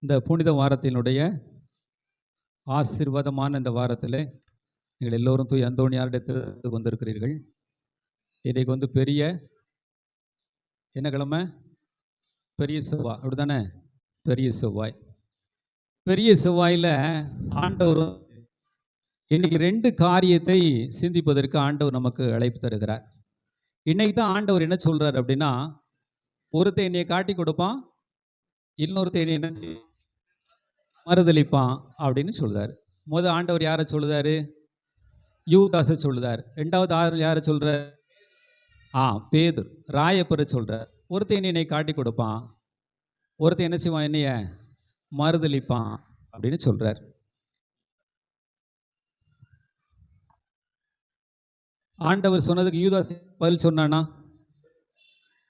இந்த புனித வாரத்தினுடைய ஆசீர்வாதமான இந்த வாரத்தில் நீங்கள் எல்லோரும் தூய் அந்தோணியாரிடத்தில் வந்திருக்கிறீர்கள். இன்றைக்கு வந்து பெரிய என்ன கிழமை? பெரிய செவ்வாய், அப்படிதானே? பெரிய செவ்வாய். பெரிய செவ்வாயில் ஆண்டவர் இன்னைக்கு 2 காரியத்தை சிந்திப்பதற்கு ஆண்டவர் நமக்கு அழைப்பு தருகிறார். இன்னைக்கு தான் ஆண்டவர் என்ன சொல்றார் அப்படின்னா, ஒருத்தன் என்னையை காட்டி கொடுப்பான், இன்னொருத்தன் என்ன மறுதளிப்பான் அப்படின்னு சொல்றாரு. முதல் ஆண்டவர் யாரை சொல்லுதாரு? யூதாசை சொல்லுதார். ரெண்டாவது யாரை சொல்றார்? பேதுரு ராயப்பரை சொல்றார். ஒருத்தன் என்னை காட்டி கொடுப்பான், ஒருத்தன் என்ன செய்வான்? என்னைய மறுதளிப்பான் அப்படின்னு சொல்றார். ஆண்டவர் சொன்னதுக்கு யூதாஸ் பதில் சொன்னானா?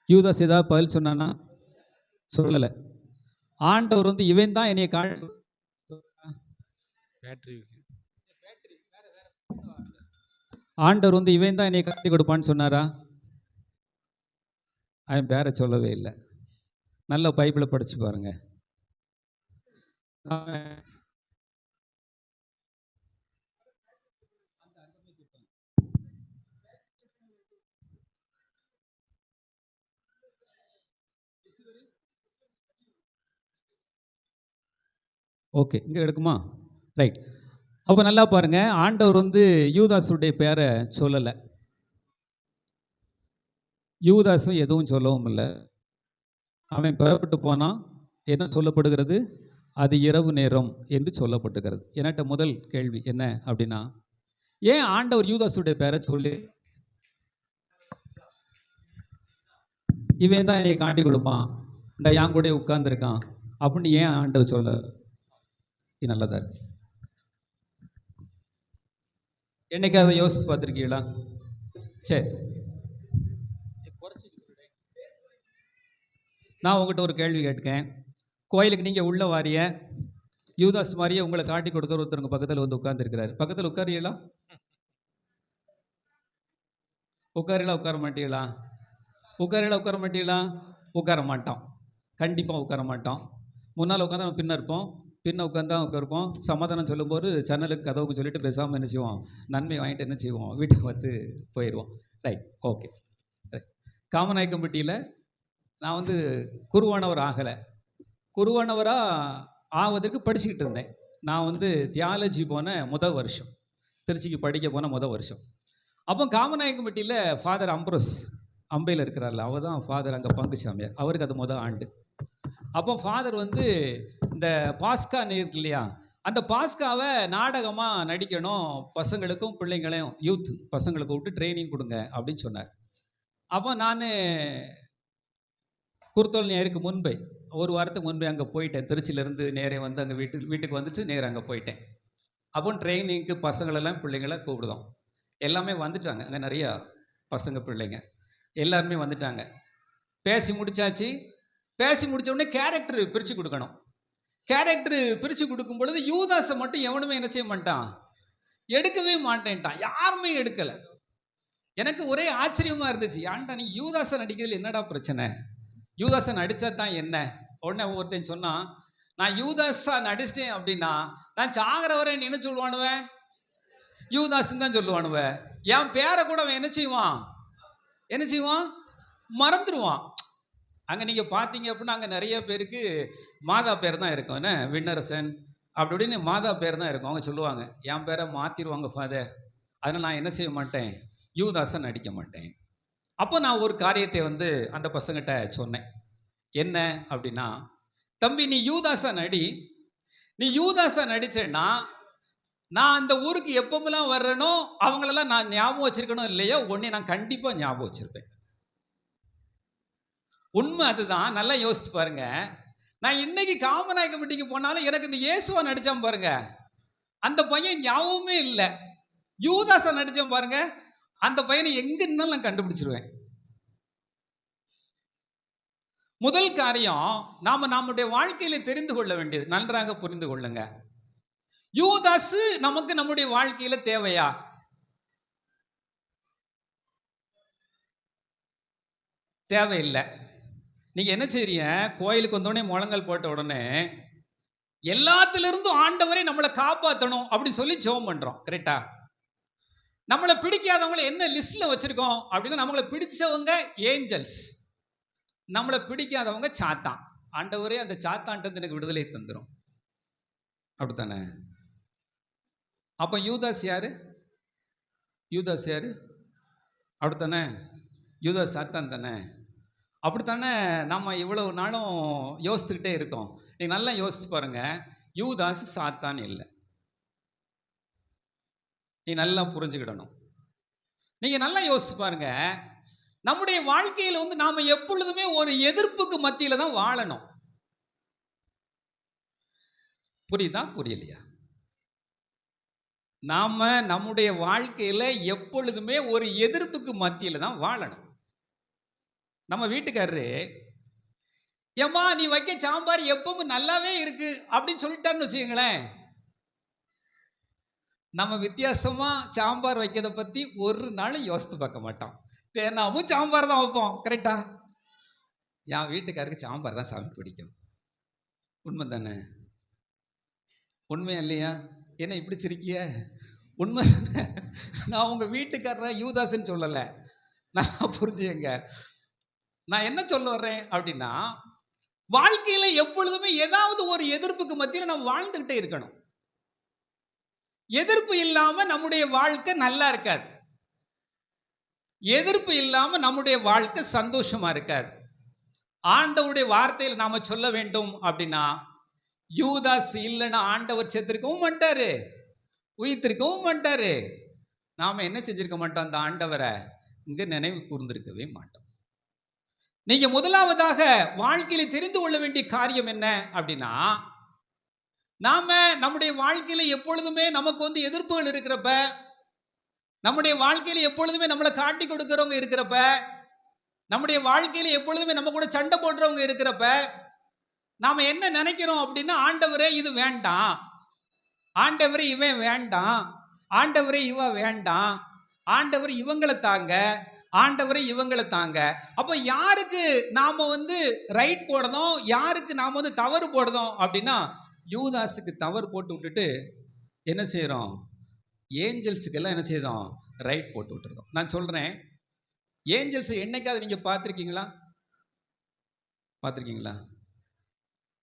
யூதாஸ் ஏதாவது பதில் சொன்னானா? சொல்லலை. ஆண்டவர் வந்து இவன் தான் என்னைய காட்டி ஆண்டவர் வந்து இவன் தான் என்னை காட்டி கொடுப்பான்னு சொன்னாரா? அவன் பேரை சொல்லவே இல்லை. நல்ல பைபிளை படிச்சு பாருங்க. ஓகே, இங்கே எடுக்குமா? ரைட். அப்போ நல்லா பாருங்க, ஆண்டவர் வந்து யூதாஸுடைய பேரை சொல்லலை. யூதாஸும் எதுவும் சொல்லவும் இல்லை. அவன் பெறப்பட்டு போனான். என்ன சொல்லப்படுகிறது? அது இரவு நேரம் என்று சொல்லப்பட்டுகிறது. என்கிட்ட முதல் கேள்வி என்ன அப்படின்னா, ஏன் ஆண்டவர் யூதாஸுடைய பேரை சொல்லி இவன் தான் என்னை காட்டி கொடுப்பான், இந்த என் கூட உட்கார்ந்துருக்கான் அப்படின்னு ஏன் ஆண்டவர் சொல்ல? நல்லதா இருக்கு. என்னைக்கு அதை யோசிச்சு பார்த்துருக்கீங்களா? சரி, நான் உங்கள்கிட்ட ஒரு கேள்வி கேட்டுக்கேன். கோயிலுக்கு நீங்கள் உள்ள வாரிய யூதாஸ் மாதிரியே உங்களை காட்டி கொடுத்தவர் ஒருத்தருங்க பக்கத்தில் வந்து உட்கார்ந்துருக்கிறாரு. பக்கத்தில் உட்காரீங்களா? உட்கார மாட்டீங்களா? உட்கார மாட்டீங்களா? உட்கார மாட்டோம். கண்டிப்பாக உட்கார மாட்டோம். முன்னால் உட்காந்து நம்ம பின்ன இருப்போம், பின்ன உட்காந்து தான் உட்காருப்போம். சமாதானம் சொல்லும்போது ஜன்னலுக்கு கதவுக்கு சொல்லிட்டு பேசாமல் என்ன செய்வோம்? நன்மை வாங்கிட்டு என்ன செய்வோம்? வீட்டுக்கு வந்து போயிடுவோம். Right, okay. ரைட். காமநாயக்கம்பட்டியில் நான் வந்து குருவானவர் ஆகலை. குருவானவராக ஆவதற்கு படிச்சுக்கிட்டு இருந்தேன். நான் வந்து தியாலஜி போன முதல் வருஷம், திருச்சிக்கு படிக்க போன முதல் வருஷம். அப்போ காமநாயக்கம்பட்டியில் ஃபாதர் அம்ப்ரோஸ் அம்பையில் இருக்கிறார்ல, அவர் தான் ஃபாதர் அங்கே பங்கு சாமியார். அவருக்கு அது முதல் ஆண்டு. அப்போ ஃபாதர் வந்து இந்த பாஸ்கா இருக்கு இல்லையா, அந்த பாஸ்காவை நாடகமாக நடிக்கணும், பசங்களுக்கும் பிள்ளைங்களையும் யூத் பசங்களுக்கு விட்டு ட்ரைனிங் கொடுங்க அப்படின்னு சொன்னார். அப்போ நான் குருத்தோல் நேருக்கு முன்பே ஒரு வாரத்துக்கு முன்பே அங்கே போயிட்டேன். திருச்சியிலேருந்து நேரே வந்து அங்கே வீட்டுக்கு வந்துட்டு நேராக அங்கே போயிட்டேன். அப்போ ட்ரைனிங்க்கு பசங்களெல்லாம் பிள்ளைங்களை கூப்பிடுதோம். எல்லாமே வந்துட்டாங்க. அங்கே நிறையா பசங்க பிள்ளைங்க எல்லாருமே வந்துட்டாங்க. பேசி முடிச்சாச்சு. பேசி முடித்த உடனே கேரக்டர் பிரித்து கொடுக்கணும். கேரக்டர் பிரித்து கொடுக்கும் பொழுது யூதாஸை மட்டும் எவனுமே என்ன செய்ய மாட்டான்? எடுக்கவே மாட்டேன்ட்டான். யாருமே எடுக்கலை. எனக்கு ஒரே ஆச்சரியமாக இருந்துச்சு. ஏன்டா நீ யூதாஸை நடிக்கிறதுல என்னடா பிரச்சனை? யூதாஸை நடித்தா தான் என்ன? உடனே ஒருத்தன் சொன்னான், நான் யூதாஸா நடிச்சிட்டேன் அப்படின்னா நான் சாகிற வரை என்ன சொல்லுவானுவேன்? யூதாஸ்ன்னு தான் சொல்லுவானுவேன். என் பேரை கூட அவன் என்ன செய்வான்? மறந்துடுவான். அங்கே நீங்கள் பார்த்தீங்க அப்படின்னா அங்கே நிறைய பேருக்கு மாதா பேர் தான் இருக்கும். என்ன விண்ணரசன் அப்படி இப்படின்னு மாதா பேர் தான் இருக்கும். அவங்க சொல்லுவாங்க, என் பேரை மாற்றிடுவாங்க ஃபாதர், அதனால் நான் என்ன செய்ய மாட்டேன்? யூதாஸை நடிக்க மாட்டேன். அப்போ நான் ஒரு காரியத்தை வந்து அந்த பசங்கிட்ட சொன்னேன். என்ன அப்படின்னா, தம்பி நீ யூதாஸா நடி. நீ யூதாஸா நடிச்சேன்னா நான் அந்த ஊருக்கு எப்பமெல்லாம் வர்றேனோ அவங்களெல்லாம் நான் ஞாபகம் வச்சிருக்கணும் இல்லையா? உடனே நான் கண்டிப்பாக ஞாபகம் வச்சிருப்பேன். உண்மை அதுதான். நல்லா யோசிச்சு பாருங்க. நான் இன்னைக்கு காமநாயக்கம்பட்டிக்கு போனாலும் எனக்கு இந்த இயேசுவா நடிச்சான் பாருங்க, அந்த பையன் ஞாபகமே இல்லை. யூதாஸா நடிச்சான் பாருங்க, அந்த பையனை எங்க இருந்தாலும் நான் கண்டுபிடிச்சிருவேன். முதல் காரியம் நாம நம்முடைய வாழ்க்கையில தெரிந்து கொள்ள வேண்டியது, நன்றாக புரிந்து கொள்ளுங்க. யூதாஸ் நமக்கு நம்முடைய வாழ்க்கையில தேவையா? தேவையில்லை. நீங்க என்ன செய்றீங்க? கோயிலுக்கு வந்தோடனே முழங்கால் போட்ட உடனே எல்லாத்திலிருந்தும் ஆண்டவரை நம்மளை காப்பாற்றணும் அப்படின்னு சொல்லி ஜெபம் பண்றோம். கரெக்டா? நம்மளை பிடிக்காதவங்களை என்ன லிஸ்ட்ல வச்சிருக்கோம் அப்படின்னா, நம்மளை பிடிச்சவங்க ஏஞ்சல்ஸ், நம்மளை பிடிக்காதவங்க சாத்தான். ஆண்டவரே அந்த சாத்தான்ட்டு எனக்கு விடுதலை தந்துடும். அப்படித்தானே? அப்ப யூதாஸ் யாரு? யூதாஸ் யாரு? அப்படித்தானே? யூதாஸ் சாத்தான் தானே? அப்படித்தானே நம்ம இவ்வளவு நாளும் யோசித்துக்கிட்டே இருக்கோம். நீங்க நல்லா யோசிச்சு பாருங்க. யூதாஸ் சாத்தான் இல்லை. நீ நல்லா புரிஞ்சுக்கிடணும். நீங்க நல்லா யோசிச்சு பாருங்க. நம்முடைய வாழ்க்கையில் நாம எப்பொழுதுமே ஒரு எதிர்ப்புக்கு மத்தியில தான் வாழணும். புரியுதா? புரியலையா? நாம நம்முடைய வாழ்க்கையில எப்பொழுதுமே ஒரு எதிர்ப்புக்கு மத்தியில தான் வாழணும். நம்ம வீட்டுக்காரரு, ஏம்மா நீ வைக்க சாம்பார் எப்பவும் நல்லாவே இருக்கு அப்படின்னு சொல்லிட்டாருன்னு வச்சுக்கங்களேன், நம்ம வித்தியாசமா சாம்பார் வைக்கிறத பத்தி ஒரு நாளும் யோசித்து பார்க்க மாட்டோம். தேனாவும் சாம்பார் தான் வைப்போம். கரெக்டா? என் வீட்டுக்காருக்கு சாம்பார் தான் சாமி பிடிக்கும். உண்மை தானே? உண்மையா இல்லையா? என்ன இப்படி சிரிக்கிய? உண்மை தானே? நான் உங்க வீட்டுக்காரரை யூதாஸ்ன்னு சொல்லலை. நான் புரிஞ்சுங்க. நான் என்ன சொல்ல வர்றேன் அப்படின்னா, வாழ்க்கையில எப்பொழுதுமே ஏதாவது ஒரு எதிர்ப்புக்கு மத்தியில் நம்ம வாழ்ந்துகிட்டே இருக்கணும். எதிர்ப்பு இல்லாம நம்முடைய வாழ்க்கை நல்லா இருக்காது. எதிர்ப்பு இல்லாம நம்முடைய வாழ்க்கை சந்தோஷமா இருக்காது. ஆண்டவருடைய வார்த்தையில் நாம சொல்ல வேண்டும் அப்படின்னா, யூதாஸ் இல்லைன்னா ஆண்டவர் செத்திருக்கவும் மாட்டாரு, உயிர்த்திருக்கவும் மாட்டாரு. நாம என்ன செஞ்சிருக்க மாட்டோம்? அந்த ஆண்டவரை இங்க நினைவு கூர்ந்திருக்கவே மாட்டோம். நீங்க முதலாவதாக வாழ்க்கையில தெரிந்து கொள்ள வேண்டிய காரியம் என்ன அப்படின்னா, நாம நம்முடைய வாழ்க்கையில எப்பொழுதுமே நமக்கு எதிர்ப்புகள் இருக்கிறப்ப, நம்முடைய வாழ்க்கையில எப்பொழுதுமே நம்மளை காட்டி கொடுக்கிறவங்க இருக்கிறப்ப, நம்முடைய வாழ்க்கையில எப்பொழுதுமே நம்ம கூட சண்டை போடுறவங்க இருக்கிறப்ப, நாம என்ன நினைக்கிறோம் அப்படின்னா, ஆண்டவரே இது வேண்டாம், ஆண்டவரே இவன் வேண்டாம், ஆண்டவரே இவ வேண்டாம், ஆண்டவர் இவங்களை தாங்க, ஆண்டவரை இவங்களை தாங்க. அப்ப யாருக்கு நாம ரைட் போடணும், யாருக்கு நாம தவறு போடணும் அப்படின்னா, யூதாஸுக்கு தவறு போட்டு விட்டுட்டு என்ன செய்யறோம்? ஏஞ்சல்ஸுக்கெல்லாம் என்ன செய்யறோம்? ரைட் போட்டு விட்டுருந்தோம். நான் சொல்றேன், ஏஞ்சல்ஸ் என்னைக்காவது நீங்க பார்த்துருக்கீங்களா? பார்த்துருக்கீங்களா?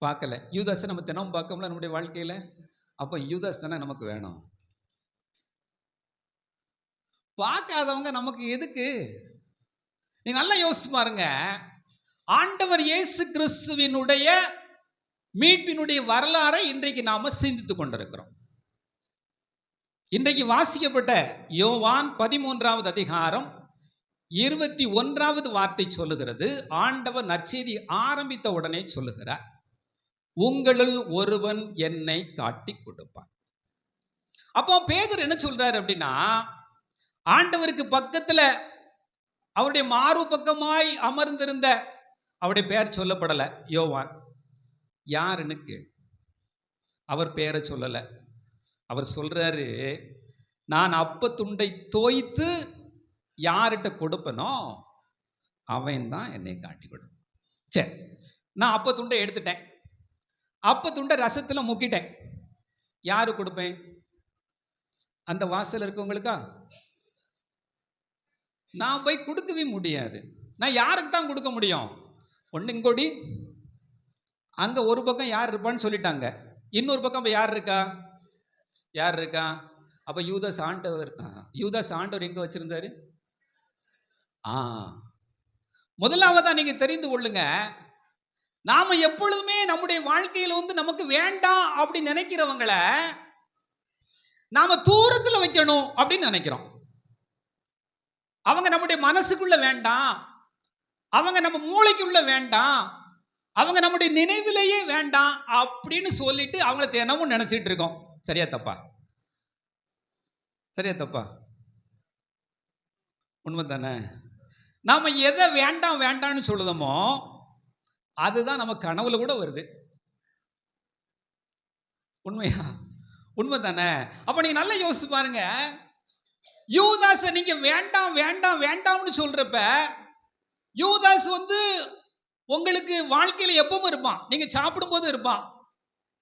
பார்க்கல. யூதாஸை நம்ம தினமும் பார்க்கல நம்முடைய வாழ்க்கையில. அப்ப யூதாஸ் தானே நமக்கு வேணும். பார்க்காதவங்க நமக்கு எதுக்கு? நீங்க நல்லா யோசிச்சு பாருங்க. ஆண்டவர் இயேசு கிறிஸ்துவினுடைய மீட்பினுடைய வரலாறை இன்றைக்கு நாம சிந்தித்து கொண்டிருக்கிறோம். இன்றைக்கு வாசிக்கப்பட்ட யோவான் 13வது அதிகாரம் 21வது வார்த்தை சொல்லுகிறது, ஆண்டவர் நற்செய்தி ஆரம்பித்த உடனே சொல்லுகிறார், உங்களுள் ஒருவன் என்னை காட்டி கொடுப்பான். அப்போ பேதுரு என்ன சொல்றாரு அப்படின்னா, ஆண்டவருக்கு பக்கத்துல அவருடைய மார்பு பக்கமாய் அமர்ந்திருந்த அவருடைய பெயர் சொல்லப்படல. யோவான் யாருன்னு கேள். அவர் பெயரை சொல்லல. அவர் சொல்றாரு, நான் அப்பத்துண்டை தோய்த்து யார்கிட்ட கொடுப்பனோ அவன் தான் என்னை காட்டி கொடுப்பான். சரி, நான் அப்பத்துண்டை எடுத்துட்டேன், அப்பத்துண்டை ரசத்துல முக்கிட்டேன், யாரு கொடுப்பேன்? அந்த வாசல் இருக்கவங்களுக்கா? நான் போய் கொடுக்கவே முடியாது. நான் யாருக்கு தான் கொடுக்க முடியும்? ஒன்று இங்கோடி, அங்கே ஒரு பக்கம் யார் இருப்பான்னு சொல்லிட்டாங்க, இன்னொரு பக்கம் யார் இருக்கா? யார் இருக்கா? அப்போ யூதாஸ் ஆண்டவர். யூதாஸ் ஆண்டவர் எங்கே வச்சிருந்தாரு? முதலாவதா நீங்க தெரிந்து கொள்ளுங்க, நாம எப்பொழுதுமே நம்முடைய வாழ்க்கையில் நமக்கு வேண்டாம் அப்படின்னு நினைக்கிறவங்களை நாம தூரத்தில் வைக்கணும் அப்படின்னு நினைக்கிறோம். அவங்க நம்முடைய மனசுக்குள்ள வேண்டாம், அவங்க நம்ம மூளைக்குள்ள வேண்டாம், அவங்க நம்முடைய நினைவிலேயே வேண்டாம் அப்படின்னு சொல்லிட்டு அவங்கள தினமும் நினைச்சிட்டு இருக்கோம். சரியா தப்பா? சரியா தப்பா? உண்மை தானே? நாம எதை வேண்டாம் வேண்டாம்னு சொல்லுதோமோ அதுதான் நம்ம கனவுல கூட வருது. உண்மையா? உண்மை தானே? அப்ப நீங்க நல்லா யோசிச்சு பாருங்க. யூதாஸ் நீங்க வேண்டாம் வேண்டாம் வேண்டாம்னு சொல்றப்ப, யூதாஸ் உங்களுக்கு வாழ்க்கையில எப்பவும் இருப்பான். நீங்க சாப்பிடும் போது இருப்பான்,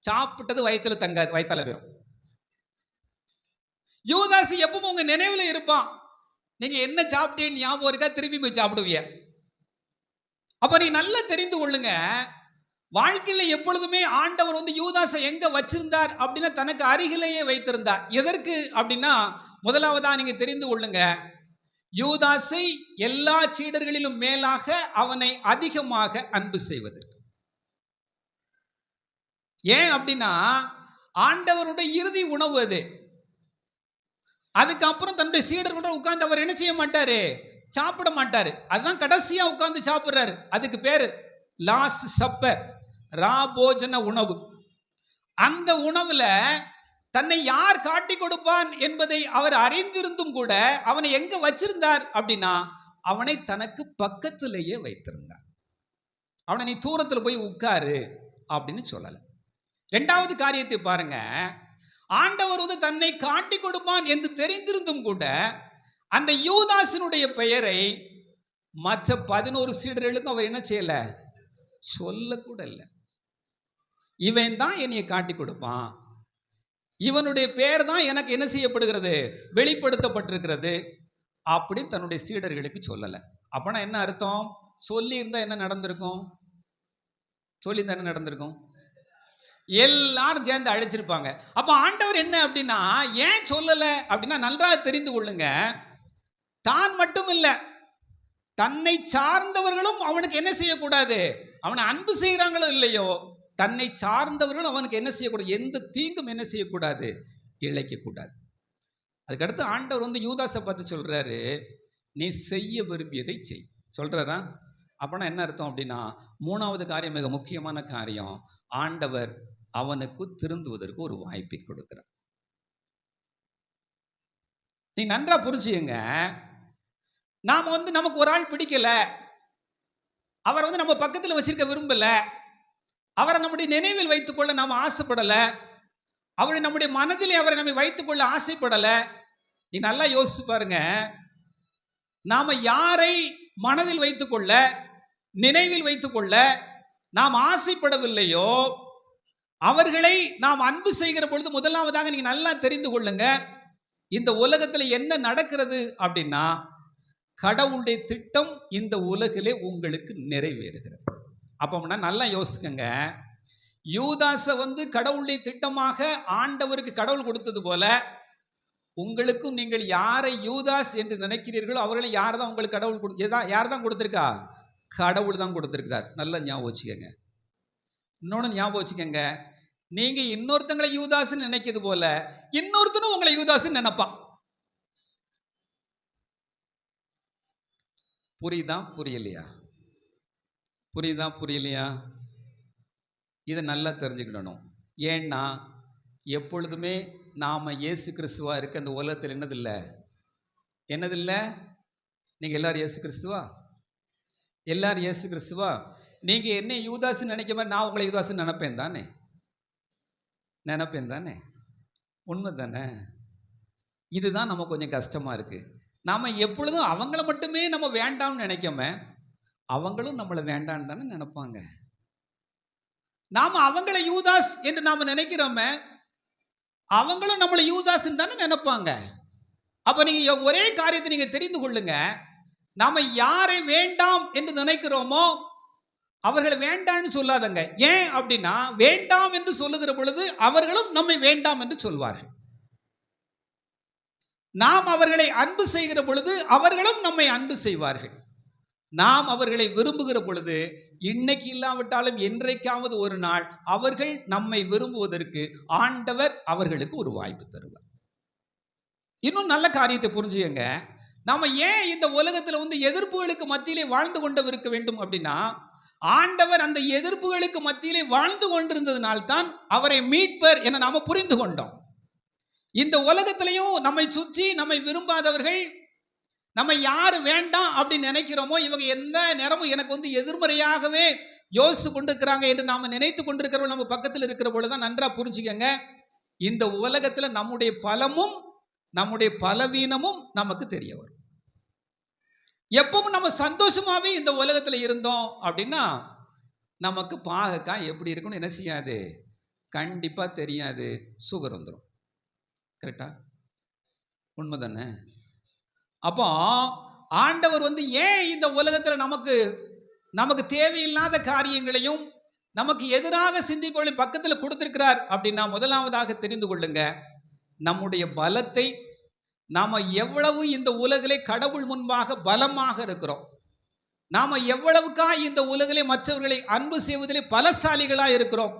சாப்பிட்டது வயித்துல தங்காது, வயித்தால போயிடும். யூதாஸ் எப்பவும் உங்க நினைவுல இருப்பான். நீங்க என்ன சாப்பிட்டேன்னு ஞாபகம் இருக்கா, திரும்பி போய் சாப்பிடுவீங்க. அப்ப நீ நல்லா தெரிந்து கொள்ளுங்க, வாழ்க்கையில எப்பொழுதுமே ஆண்டவர் யூதாசை எங்க வச்சிருந்தார் அப்படின்னா தனக்கு அருகிலேயே வைத்திருந்தார். எதற்கு அப்படின்னா, முதலாவதா நீங்க தெரிந்து கொள்ளுங்க, யூதாசை எல்லா சீடர்களிலும் மேலாக அவனை அதிகமாக அன்பு செய்வதற்கு. ஏன் அப்படின்னா, ஆண்டவருடைய இறுதி உணவு அது. அதுக்கப்புறம் தன்னுடைய சீடர்களோட உட்கார்ந்து அவர் என்ன செய்ய மாட்டாரு, சாப்பிட மாட்டாரு. அதுதான் கடைசியா உட்கார்ந்து சாப்பிடுறாரு. அதுக்கு பேரு லாஸ்ட் சப்பர், ராபோஜன உணவு. அந்த உணவுல தன்னை யார் காட்டி கொடுப்பான் என்பதை அவர் அறிந்திருந்தும் கூட அவனை எங்க வச்சிருந்தார் அப்படின்னா, அவனை தனக்கு பக்கத்திலேயே வைத்திருந்தார். அவனை நீ தூரத்தில் போய் உட்காரு அப்படின்னு சொல்லல. இரண்டாவது காரியத்தை பாருங்க, ஆண்டவர் தன்னை காட்டி கொடுப்பான் என்று தெரிந்திருந்தும் கூட அந்த யூதாசினுடைய பெயரை மற்ற 11 சீடர்களுக்கும் அவர் என்ன செய்யல, சொல்லக்கூட இல்லை. இவன் தான் என்னைய காட்டி கொடுப்பான், இவனுடைய பெயர் தான் எனக்கு என்ன செய்யப்படுகிறது, வெளிப்படுத்தப்பட்டிருக்கிறது அப்படி தன்னுடைய சீடர்களுக்கு சொல்லல. அப்பனா என்ன அர்த்தம், சொல்லி இருந்தா என்ன நடந்திருக்கும், சொல்லி இருந்தா என்ன நடந்திருக்கும், எல்லாரும் சேர்ந்து அழைச்சிருப்பாங்க. அப்ப ஆண்டவர் என்ன அப்படின்னா ஏன் சொல்லல அப்படின்னா, நன்றாக தெரிந்து கொள்ளுங்க, தான் மட்டும் இல்ல, தன்னை சார்ந்தவர்களும் அவனுக்கு என்ன செய்யக்கூடாது, அவனை அன்பு செய்யறாங்களோ இல்லையோ, தன்னை சார்ந்தவர்களும் அவனுக்கு என்ன செய்யக்கூடாது, எந்த தீங்கும் என்ன செய்யக்கூடாது, இழைக்க கூடாது. அதுக்கடுத்து ஆண்டவர் யூதாசை பார்த்து சொல்றாரு, நீ செய்ய விரும்பியதை செய் சொல்றாரா. அப்பனா என்ன அர்த்தம் அப்படின்னா, மூணாவது காரியம், மிக முக்கியமான காரியம், ஆண்டவர் அவனுக்கு திருந்துவதற்கு ஒரு வாய்ப்பை கொடுக்கிறார். நீ நன்றா புரிஞ்சுங்க, நாம நமக்கு ஒரு ஆள் பிடிக்கல, அவர் நம்ம பக்கத்தில் வச்சிருக்க விரும்பல, அவரை நம்முடைய நினைவில் வைத்துக்கொள்ள நாம் ஆசைப்படல, அவரை நம்முடைய மனதிலே அவரை நம்ம வைத்துக்கொள்ள ஆசைப்படல. நீ நல்லா யோசிச்சு பாருங்க, நாம யாரை மனதில் வைத்துக்கொள்ள, நினைவில் வைத்துக்கொள்ள நாம் ஆசைப்படவில்லையோ, அவர்களை நாம் அன்பு செய்கிற பொழுது முதலாவதாக நீங்க நல்லா தெரிந்து கொள்ளுங்க, இந்த உலகத்தில் என்ன நடக்கிறது அப்படின்னா, கடவுளுடைய திட்டம் இந்த உலகிலே உங்களுக்கு நிறைவேறுகிறது. அப்ப நல்லா யோசிக்கங்க, யூதாசை கடவுளுடைய திட்டமாக ஆண்டவருக்கு கடவுள் கொடுத்தது போல, உங்களுக்கும் நீங்கள் யாரை யூதாஸ் என்று நினைக்கிறீர்களோ அவர்களை யார் தான் உங்களுக்கு கடவுள் யார் தான் கொடுத்திருக்கா, கடவுள் தான் கொடுத்திருக்கிறார். நல்லா ஞாபகம் வச்சுக்கங்க. இன்னொன்னு ஞாபகம் வச்சுக்கங்க, நீங்க இன்னொருத்தங்களை யூதாஸ்ன்னு நினைக்கிறது போல இன்னொருத்தனும் உங்களை யூதாஸ்ன்னு நினைப்பான். புரியுதா புரியலையா, புரியுதா புரியலையா, இதை நல்லா தெரிஞ்சுக்கிடணும். ஏன்னா எப்பொழுதுமே நாம இயேசு கிறிஸ்துவா இருக்க அந்த உலகத்தில் என்னதில்லை, நீங்க எல்லாரும் இயேசு கிறிஸ்துவா, எல்லாரும் இயேசு கிறிஸ்துவா, நீங்க என்ன யூதாஸ்ன்னு நினைக்க மாதிரி நான் உங்களை யூதாஸ்ன்னு நினைப்பேன் தானே, உண்மை தானே. இதுதான் நம்ம கொஞ்சம் கஷ்டமா இருக்கு. நாம எப்பொழுதும் அவங்கள மட்டுமே நம்ம வேண்டாம்னு நினைக்காம, அவங்களும் நம்மளை வேண்டான்னு தானே நினைப்பாங்க. நாம அவங்கள யூதாஸ் என்று நாம நினைக்கிறோமே, அவங்களும் நம்மளை யூதாஸ் தானே நினைப்பாங்க. அப்ப நீங்க ஒரே காரியத்தை நீங்க தெரிந்து கொள்ளுங்க, நாம யாரை வேண்டாம் என்று நினைக்கிறோமோ அவர்களை வேண்டாம்னு சொல்லாதங்க. ஏன் அப்படின்னா, வேண்டாம் என்று சொல்லுகிற பொழுது அவர்களும் நம்மை வேண்டாம் என்று சொல்வார்கள். நாம் அவர்களை அன்பு செய்கிற பொழுது அவர்களும் நம்மை அன்பு செய்வார்கள். நாம் அவர்களை விரும்புகிற பொழுது இன்னைக்கு இல்லாவிட்டாலும் என்றைக்காவது ஒரு நாள் அவர்கள் நம்மை விரும்புவதற்கு ஆண்டவர் அவர்களுக்கு ஒரு வாய்ப்பு தருவார். இன்னும் நல்ல காரியத்தை புரிஞ்சுங்க, நாம ஏன் இந்த உலகத்தில் எதிர்ப்புகளுக்கு மத்தியிலே வாழ்ந்து கொண்டு இருக்க வேண்டும் அப்படின்னா, ஆண்டவர் அந்த எதிர்ப்புகளுக்கு மத்தியிலே வாழ்ந்து கொண்டிருந்ததனால்தான் அவரை மீட்பர் என நாம புரிந்து கொண்டோம். இந்த உலகத்திலையும் நம்மை சுற்றி நம்மை விரும்பாதவர்கள், நம்ம யாரு வேண்டாம் அப்படின்னு நினைக்கிறோமோ, இவங்க எந்த நேரமும் எனக்கு எதிர்மறையாகவே யோசிச்சு கொண்டிருக்கிறாங்க என்று நாம நினைத்து கொண்டிருக்கிறவங்க நம்ம பக்கத்தில் இருக்கிற பொழுதுதான் நன்றா புரிஞ்சுக்கங்க, இந்த உலகத்துல நம்முடைய பலமும் நம்முடைய பலவீனமும் நமக்கு தெரிய வரும். எப்பவும் நம்ம சந்தோஷமாவே இந்த உலகத்துல இருந்தோம் அப்படின்னா, நமக்கு பாகக்காய் எப்படி இருக்குன்னு என்ன செய்யாது, கண்டிப்பாக தெரியாது, சுகர் வந்துடும். கரெக்டா? உண்மை தானே? அப்போ ஆண்டவர் ஏன் இந்த உலகத்தில் நமக்கு தேவையில்லாத காரியங்களையும் நமக்கு எதிராக சிந்திப்பவர்களை பக்கத்தில் கொடுத்திருக்கிறார் அப்படின்னா, முதலாவதாக தெரிந்து கொள்ளுங்க, நம்முடைய பலத்தை நாம எவ்வளவு இந்த உலகிலே கடவுள் முன்பாக பலமாக இருக்கிறோம், நாம எவ்வளவுக்கா இந்த உலகிலே மற்றவர்களை அன்பு செய்வதிலே பலசாலிகளாக இருக்கிறோம்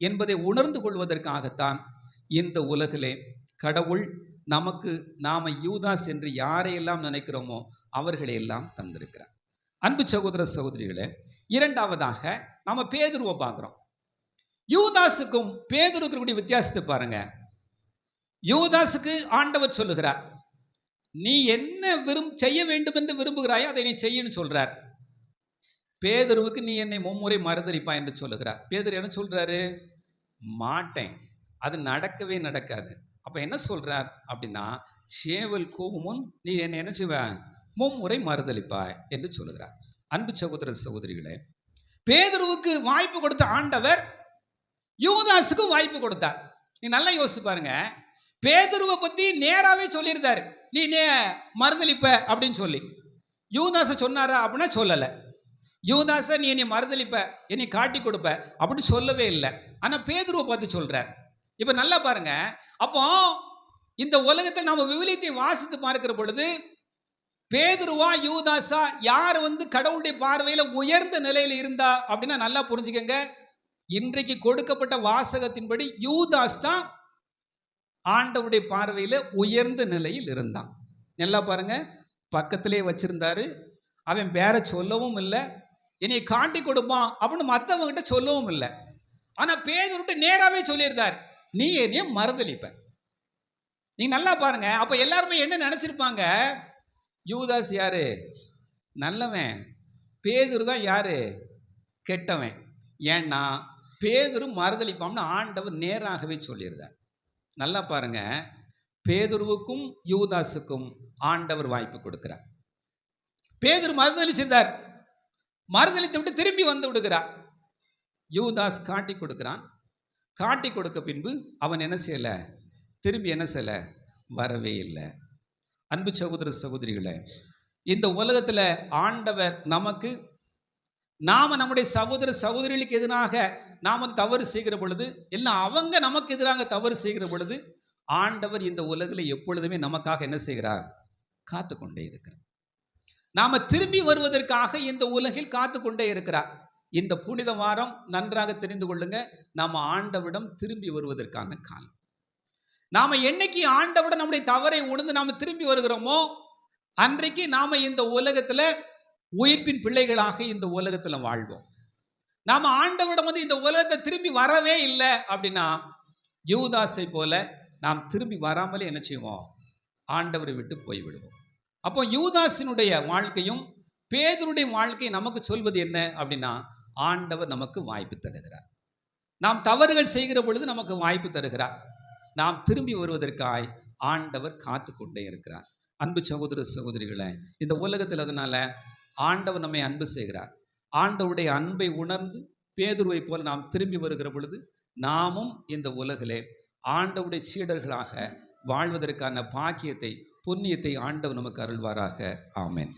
என்பதை உணர்ந்து கொள்வதற்காகத்தான் இந்த உலகிலே கடவுள் நமக்கு நாம யூதாஸ் என்று யாரையெல்லாம் நினைக்கிறோமோ அவர்களை எல்லாம் தந்திருக்கிறார். அன்பு சகோதர சகோதரிகளே, இரண்டாவதாக நாம பேதுருவை பார்க்கிறோம். யூதாசுக்கும் பேதுருவுக்கும் வித்தியாசத்தை பாருங்க. யூதாசுக்கு ஆண்டவர் சொல்லுகிறார், நீ என்ன செய்ய வேண்டும் என்று விரும்புகிறாயோ அதை நீ செய்யன்னு சொல்றார். பேதுருவுக்கு நீ என்னை மும்முறை மறுதலிப்பாய் என்று சொல்லுகிறார். பேதுரு என்ன சொல்றாரு? மாட்டேன், அது நடக்கவே நடக்காது. அப்ப என்ன சொல்றார் அப்படின்னா, சேவல் கூவும் முன் நீ என்னை என்ன செய்வ? மும்முறை மறுதலிப்பாய் என்று சொல்லுகிறார். அன்பு சகோதர சகோதரிகளே, பேதுருவுக்கு வாய்ப்பு கொடுத்த ஆண்டவர் யூதாசுக்கும் வாய்ப்பு கொடுத்தார். நீ நல்லா யோசிச்சு பாருங்க. பேதுருவை பத்தி நேராவே சொல்லியிருந்தாரு, நீ மறுதலிப்ப அப்படின்னு சொல்லி. யூதாச சொன்னாரா அப்படின்னா சொல்லலை. யூதாச நீ என்னை மறுதலிப்ப, என்னை காட்டி கொடுப்ப அப்படின்னு சொல்லவே இல்லை. ஆனா பேதுருவை பார்த்து சொல்றார். இப்ப நல்லா பாருங்க. அப்போ இந்த உலகத்தை நாம விவிலியத்தை வாசித்து பார்க்கிற பொழுது பேதுருவா யூதாசா யார் கடவுளுடைய பார்வையில உயர்ந்த நிலையில இருந்தா அப்படின்னா நல்லா புரிஞ்சுக்கங்க. இன்றைக்கு கொடுக்கப்பட்ட வாசகத்தின்படி யூதாஸ் தான் ஆண்டவருடைய பார்வையில உயர்ந்த நிலையில் இருந்தான். நல்லா பாருங்க, பக்கத்திலே வச்சிருந்தாரு. அவன் பேர சொல்லவும் இல்லை, என்னை காட்டி கொடுப்பான் அப்படின்னு மற்றவங்கிட்ட சொல்லவும் இல்லை. ஆனா பேதுருட்ட நேராவே சொல்லியிருந்தார், நீ என்னைய மறுதலிப்ப. நீங்க நல்லா பாருங்க. அப்ப எல்லாருமே என்ன நினைச்சிருப்பாங்க? யூதாஸ் யாரு? நல்லவன். பேதுரு தான் யாரு? கெட்டவன். ஏன்னா பேதுரு மறுதலிப்பான்னு ஆண்டவர் நேராகவே சொல்லியிருந்தார். நல்லா பாருங்க, பேதுருவுக்கும் யூதாஸுக்கும் ஆண்டவர் வாய்ப்பு கொடுக்கிறார். பேதுரு மறுதலிச்சிருந்தார், மறுதலித்து விட்டு திரும்பி வந்து விடுகிறார். யூதாஸ் காட்டி கொடுக்கிறான். காட்டி கொடுக்க பின்பு அவன் என்ன செய்யல? திரும்பி என்ன செய்யல? வரவே இல்லை. அன்பு சகோதர சகோதரிகளே, இந்த உலகத்துல ஆண்டவர் நாம நம்முடைய சகோதர சகோதரிகளுக்கு எதிராக நாம் தவறு செய்கிற பொழுது, எல்லாம் அவங்க நமக்கு எதிராக தவறு செய்கிற பொழுது, ஆண்டவர் இந்த உலகில் எப்பொழுதுமே நமக்காக என்ன செய்கிறார்? காத்து கொண்டே இருக்கிறார். நாம திரும்பி வருவதற்காக இந்த உலகில் காத்து கொண்டே இருக்கிறார். இந்த புனித வாரம் நன்றாக தெரிந்து கொள்ளுங்க, நாம ஆண்டவரிடம் திரும்பி வருவதற்கான காலம். நாம என்னைக்கு ஆண்டவரிடம் நம்முடைய தவறை உணர்ந்து நாம திரும்பி வருகிறோமோ அன்றைக்கு நாம இந்த உலகத்துல உயிர்ப்பின் பிள்ளைகளாக இந்த உலகத்துல வாழ்வோம். நாம ஆண்டவரிடம் இந்த உலகத்தை திரும்பி வரவே இல்லை அப்படின்னா, யூதாசை போல நாம் திரும்பி வராமலே என்ன செய்வோம்? ஆண்டவரை விட்டு போய்விடுவோம். அப்போ யூதாசினுடைய வாழ்க்கையும் பேதுருடைய வாழ்க்கை நமக்கு சொல்வது என்ன அப்படின்னா, ஆண்டவர் நமக்கு வாய்ப்பு தருகிறார். நாம் தவறுகள் செய்கிற பொழுது நமக்கு வாய்ப்பு தருகிறார். நாம் திரும்பி வருவதற்காய் ஆண்டவர் காத்து கொண்டே இருக்கிறார். அன்பு சகோதர சகோதரிகளை, இந்த உலகத்தில் அதனால ஆண்டவர் நம்மை அன்பு செய்கிறார். ஆண்டவருடைய அன்பை உணர்ந்து பேதுருவை போல நாம் திரும்பி வருகிற பொழுது நாமும் இந்த உலகிலே ஆண்டவருடைய சீடர்களாக வாழ்வதற்கான பாக்கியத்தை, புண்ணியத்தை ஆண்டவர் நமக்கு அருள்வாராக. ஆமென்.